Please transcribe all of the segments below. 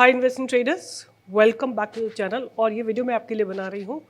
Hi investing traders, welcome back to the channel. और ये video मैं आपके लिए बना रही हूँ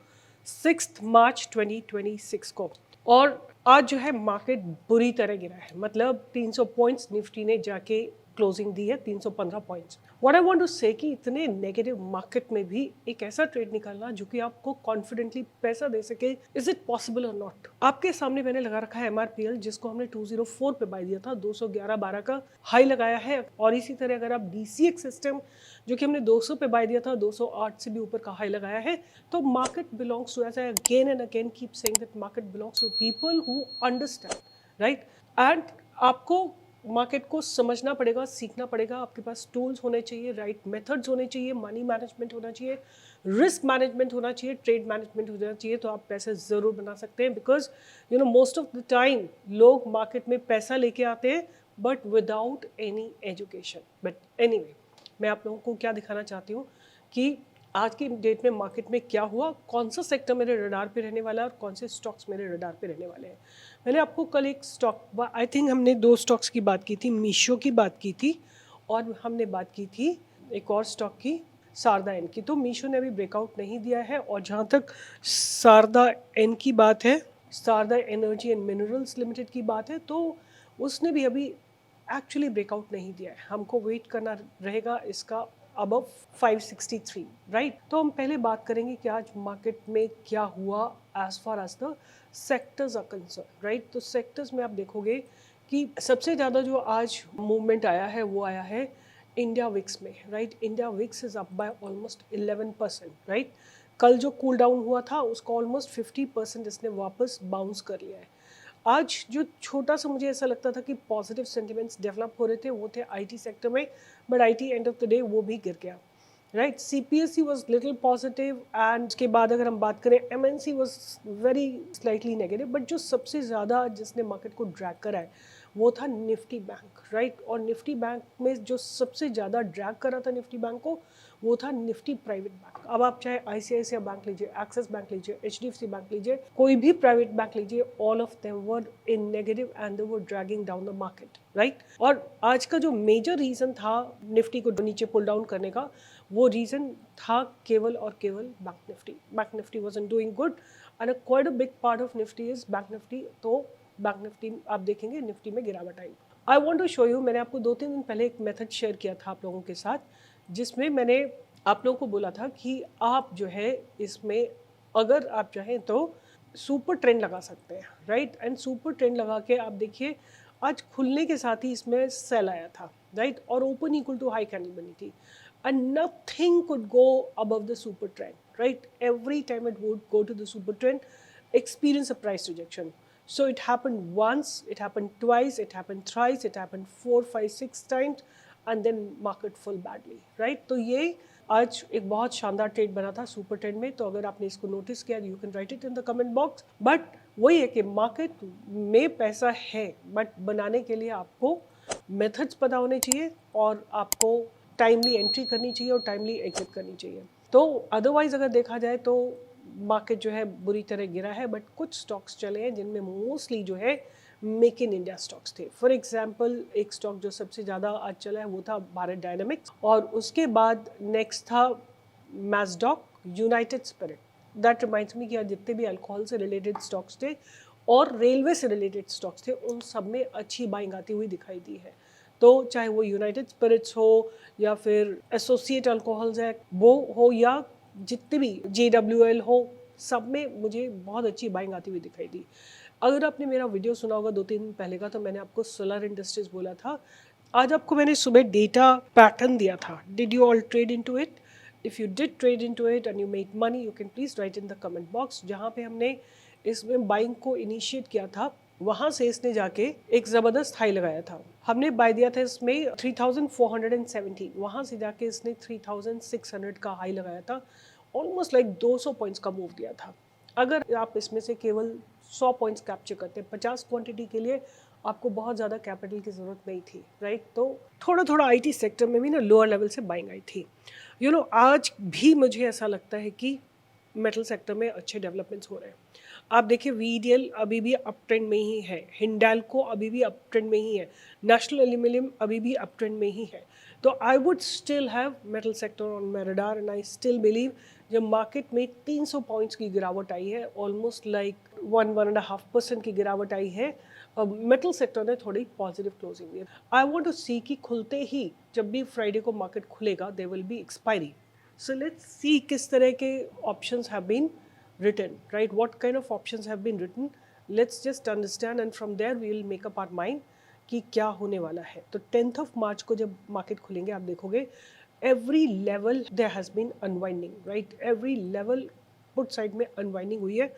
6 मार्च 2026 को। और आज जो है मार्केट बुरी तरह गिरा है, मतलब 300 पॉइंट्स निफ्टी ने जाके क्लोजिंग दी है, 315 points. What I want to say कि इतने नेगेटिव मार्केट में भी एक ऐसा ट्रेड निकालना जो कि आपको कॉन्फिडेंटली पैसा दे सके, इज इट पॉसिबल और नॉट। आपके सामने मैंने लगा रखा है एमआरपीएल, जिसको हमने 204 पे बाय दिया था, 211.12 का हाई लगाया है। और इसी तरह अगर आप डीसीएक्स सिस्टम, जो कि हमने 200 पे बाय दिया था, 208 से भी ऊपर का हाई लगाया है। तो market belongs to, as I again and again keep saying that market belongs to people who understand, right. And आपको मार्केट को समझना पड़ेगा, सीखना पड़ेगा। आपके पास टूल्स होने चाहिए, राइट मेथड्स होने चाहिए, मनी मैनेजमेंट होना चाहिए, रिस्क मैनेजमेंट होना चाहिए, ट्रेड मैनेजमेंट होना चाहिए। तो आप पैसे ज़रूर बना सकते हैं, because most of the time लोग मार्केट में पैसा लेके आते हैं but without any education. But anyway, मैं आप लोगों को क्या दिखाना चाहती हूँ कि आज की डेट में मार्केट में क्या हुआ, कौन सा सेक्टर मेरे रडार पे रहने वाला है और कौन से स्टॉक्स मेरे रडार पे रहने वाले हैं। मैंने आपको कल एक स्टॉक, आई थिंक हमने दो स्टॉक्स की बात की थी, मीशो की बात की थी और हमने बात की थी एक और स्टॉक की, शारदा एन की। तो मीशो ने अभी ब्रेकआउट नहीं दिया है। और जहाँ तक शारदा एन की बात है, Sharda energy and minerals limited की बात है, तो उसने भी अभी एक्चुअली ब्रेकआउट नहीं दिया है। हमको वेट करना रहेगा इसका अबव 563, राइट। तो हम पहले बात करेंगे कि आज मार्केट में क्या हुआ as far as the sectors are concern, right. तो सेक्टर्स में आप देखोगे कि सबसे ज़्यादा जो आज मूवमेंट आया है वो आया है इंडिया विक्स में, right. India VIX is up by almost 11%, right. कल जो कूल डाउन हुआ था उसको ऑलमोस्ट 50% इसने वापस बाउंस कर लिया है। आज जो छोटा सा मुझे ऐसा लगता था कि पॉजिटिव सेंटिमेंट्स डेवलप हो रहे थे वो थे आईटी सेक्टर में, but IT end of the day वो भी गिर गया, right. CPSE was little positive and उसके बाद अगर हम बात करें MNC was very slightly negative. But जो सबसे ज़्यादा जिसने मार्केट को ड्रैग करा है वो था निफ्टी बैंक, राइट। और निफ्टी बैंक में जो सबसे ज़्यादा ड्रैग करा था निफ्टी बैंक को वो था निफ्टी प्राइवेट बैंक। अब आप चाहे आईसीआईसीआई बैंक लीजिए, एक्सिस बैंक लीजिए, एचडीएफसी बैंक लीजिए, कोई भी प्राइवेट बैंक लीजिए, all of them were in negative and they were dragging down the market, right. और आज का जो मेजर रीज़न था निफ्टी को नीचे पुल डाउन करने का, वो रीज़न था केवल और केवल Bank Nifty. Bank Nifty wasn't doing good and quite a big part of Nifty is Bank Nifty. तो बैंक निफ्टी आप देखेंगे निफ्टी में गिरावट आई। I want to show you, मैंने आपको 2-3 दिन पहले एक मेथड शेयर किया था आप लोगों के साथ, जिसमें मैंने आप लोगों को बोला था कि आप जो है इसमें अगर आप चाहें तो सुपर ट्रेंड लगा सकते हैं, राइट। एंड सुपर ट्रेंड लगा के आप देखिए आज खुलने के साथ ही इसमें सेल आया था, राइट। और open equal to high candle बनी थी and nothing could go above the super trend, right? Every time it would go to the super trend, experience a price rejection. So it happened once, it happened twice, it happened thrice, it happened 4, 5, 6 times, and then market full badly, right? तो ये आज एक बहुत शानदार trade बना था super trend में। तो अगर आपने इसको नोटिस किया, you can write it in the comment box. But वही है कि मार्केट में पैसा है, बट बनाने के लिए आपको मेथड्स पता होने चाहिए और आपको टाइमली एंट्री करनी चाहिए और टाइमली एग्जिट करनी चाहिए। तो अदरवाइज अगर देखा जाए तो मार्केट जो है बुरी तरह गिरा है, बट कुछ स्टॉक्स चले हैं जिनमें मोस्टली जो है मेक इन इंडिया स्टॉक्स थे। फॉर एग्जांपल एक स्टॉक जो सबसे ज़्यादा आज चला है वो था भारत डायनामिक्स, और उसके बाद नेक्स्ट था Mazdock, United Spirit. That reminds me कि आज जितने भी अल्कोहल से रिलेटेड स्टॉक्स थे और रेलवे से रिलेटेड स्टॉक्स थे, उन सब में अच्छी बाइंग आती हुई दिखाई दी है। तो चाहे वो यूनाइटेड स्पिरिट्स हो या फिर एसोसिएट अल्कोहल्स है वो हो या जितने भी JWL हो, सब में मुझे बहुत अच्छी बाइंग आती हुई दिखाई दी। अगर आपने मेरा वीडियो सुना होगा 2-3 दिन पहले का, तो मैंने आपको सोलर इंडस्ट्रीज बोला था। आज आपको मैंने सुबह डेटा पैटर्न दिया था। Did you all trade into it? If you did trade into it and you made money, you can please write in the comment box. जहाँ पे हमने इसमें बाइंग को इनिशिएट किया था, वहाँ से इसने जाके एक ज़बरदस्त हाई लगाया था। हमने बाय दिया था इसमें 3470, वहाँ से जाके इसने 3600 का हाई लगाया था। ऑलमोस्ट लाइक 200 पॉइंट्स का मूव दिया था। अगर आप इसमें से केवल 100 पॉइंट्स कैप्चर करते, 50 क्वांटिटी के लिए आपको बहुत ज़्यादा कैपिटल की ज़रूरत नहीं थी, राइट। तो थोड़ा थोड़ा आईटी सेक्टर में भी ना लोअर लेवल से बाइंग आई थी। आज भी मुझे ऐसा लगता है कि मेटल सेक्टर में अच्छे डेवलपमेंट्स हो रहे हैं। आप देखिए VDL अभी भी अप ट्रेंड में ही है, हिंडाल्को अभी भी अप ट्रेंड में ही है, नेशनल एल्यूमिनियम अभी भी अप ट्रेंड में ही है। तो I would still have metal sector on my radar and I still believe जब मार्केट में 300 पॉइंट्स की गिरावट आई है, ऑलमोस्ट लाइक 1.5% की गिरावट आई है, मेटल सेक्टर ने थोड़ी पॉजिटिव क्लोजिंग दी। आई वांट टू सी कि खुलते ही जब भी फ्राइडे को मार्केट खुलेगा there will be expiry. So let's see किस तरह के options have been written, right? What kind of options have been written? Let's just understand and from there we will make up our mind कि क्या होने वाला है। तो 10th of March को जब मार्केट खुलेंगे आप देखोगे every level there has been unwinding, right? Every level put side में unwinding हुई है।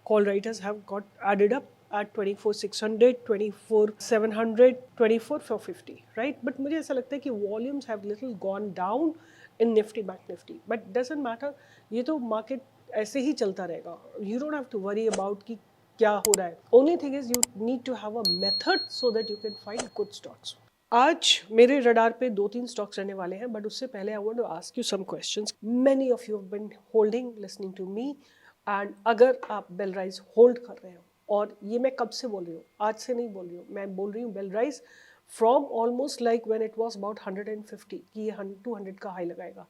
Call writers have got added up at 24,600, 24,700, 24,450, right? But मुझे ऐसा लगता है कि volumes have little gone down in Nifty, Bank Nifty, but doesn't matter, ये तो मार्केट ऐसे ही चलता रहेगा। You don't have to worry about कि क्या हो रहा है। Only thing is you need to have a method so that you can find good stocks. आज मेरे रडार पे 2-3 स्टॉक्स रहने वाले हैं, बट उससे पहले I want to ask you some questions. Many of you have been holding listening to me, and अगर आप बेल राइज होल्ड कर रहे हो, और ये मैं कब से बोल रही हूँ, आज से नहीं बोल रही हूँ, मैं बोल रही हूँ Belrise from almost like when it was about 150 कि ये 200 का हाई लगाएगा।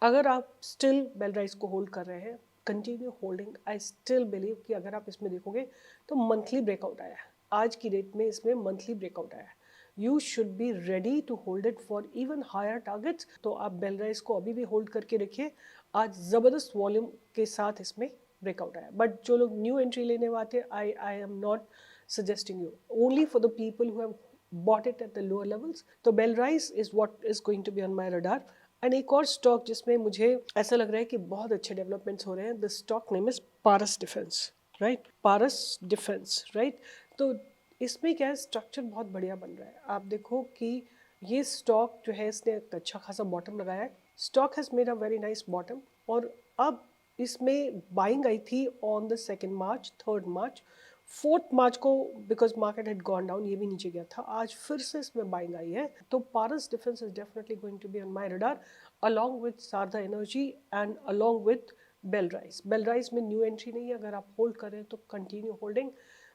अगर आप स्टिल बेल राइज को होल्ड कर रहे हैं, continue holding. I still believe कि अगर आप इसमें देखोगे तो मंथली ब्रेकआउट आया है, आज की डेट में इसमें मंथली ब्रेकआउट आया है। You should be ready to hold it for even higher targets. तो आप बेल राइज को अभी भी होल्ड करके रखिए, आज ज़बरदस्त वॉल्यूम के साथ इसमें ब्रेकआउट आया। बट जो लोग न्यू एंट्री लेने वाले, I am not suggesting you, only for the people who have bought it at the lower levels. तो Belrise is what is going to be on my radar. And एक और stock जिसमें मुझे ऐसा लग रहा है कि बहुत अच्छे डेवलपमेंट्स हो रहे हैं, the stock name is Paras defence, right? Paras defence, right? तो इसमें क्या है, स्ट्रक्चर बहुत बढ़िया बन रहा है। आप देखो कि ये स्टॉक जो है इसने एक अच्छा खासा बॉटम लगाया है, stock has made a very nice bottom, और अब इसमें बाइंग आई थी on the 2nd March, 3rd March, 4th मार्च को because market had gone down, ये भी नीचे गया था, आज फिर से इसमें बाइंग आई है। तो Paras Defence is definitely going to be on my radar along with Sarda Energy and along with Bel Rise. Bel Rise में न्यू एंट्री नहीं है, अगर आप होल्ड करें तो continue holding.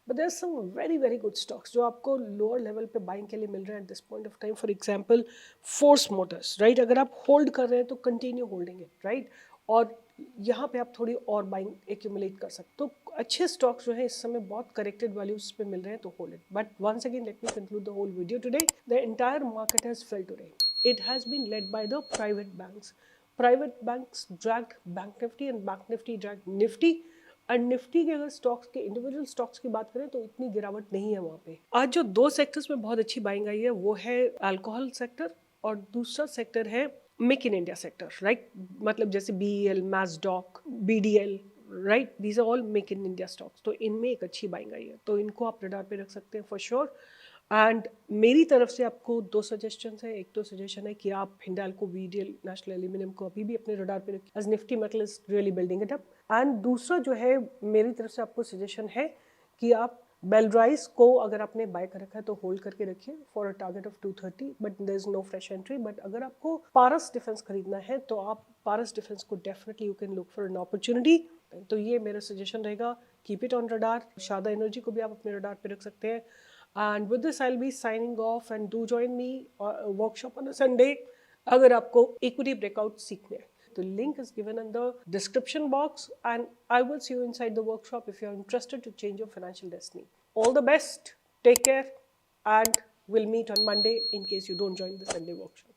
But there are some very very good stocks जो आपको lower level पे बाइंग के लिए मिल रहे हैं at this point of time. For example force Motors, right? अगर आप होल्ड कर रहे हैं तो कंटिन्यू होल्डिंग इट, राइट? और यहाँ पे आप थोड़ी और बाइंग एक्यूमुलेट कर सकते। तो अच्छे स्टॉक्स जो है इस समय बहुत करेक्टेड वैल्यूज पे मिल रहे हैं, तो hold it. But once again let me conclude the whole video today. The entire market has fell today. It has been led by the private banks. Private banks dragged bank Nifty and bank Nifty dragged Nifty. And Nifty के अगर stocks के individual stocks की बात करें तो इतनी गिरावट नहीं है वहाँ पे। आज जो 2 सेक्टर्स में बहुत अच्छी बाइंग आई है वो है अल्कोहल सेक्टर, और दूसरा सेक्टर है Make in India sector, right? मतलब जैसे BEL, Mazdock, BDL, right? These are all Make in India stocks. तो इनमें एक अच्छी बाइंग आई है, तो इनको आप रडार पे रख सकते हैं फॉर श्योर। एंड मेरी तरफ से आपको 2 सजेशन है। एक तो सजेशन है कि आप हिंडाल्को, VDL, नेशनल एल्यूमिनियम को अभी भी अपने रडार पे रखिए, as Nifty metal is really building it up. And दूसरा जो है मेरी तरफ से आपको सजेशन है कि आप बेल राइज को अगर आपने बाय कर रखा है तो होल्ड करके रखिए for a target of 230, but there is no fresh entry. But अगर आपको पारस डिफेंस खरीदना है तो आप पारस डिफेंस को definitely you can look for an opportunity. तो ये मेरा सजेशन रहेगा, keep it on radar. Sharda energy को भी आप अपने रडार पे रख सकते हैं। And with this I will be signing off, and do join me workshop on a Sunday अगर आपको इक्विटी ब्रेकआउट सीखने हैं। The link is given in the description box, and I will see you inside the workshop if you are interested to change your financial destiny. All the best, take care, and we'll meet on Monday in case you don't join the Sunday workshop.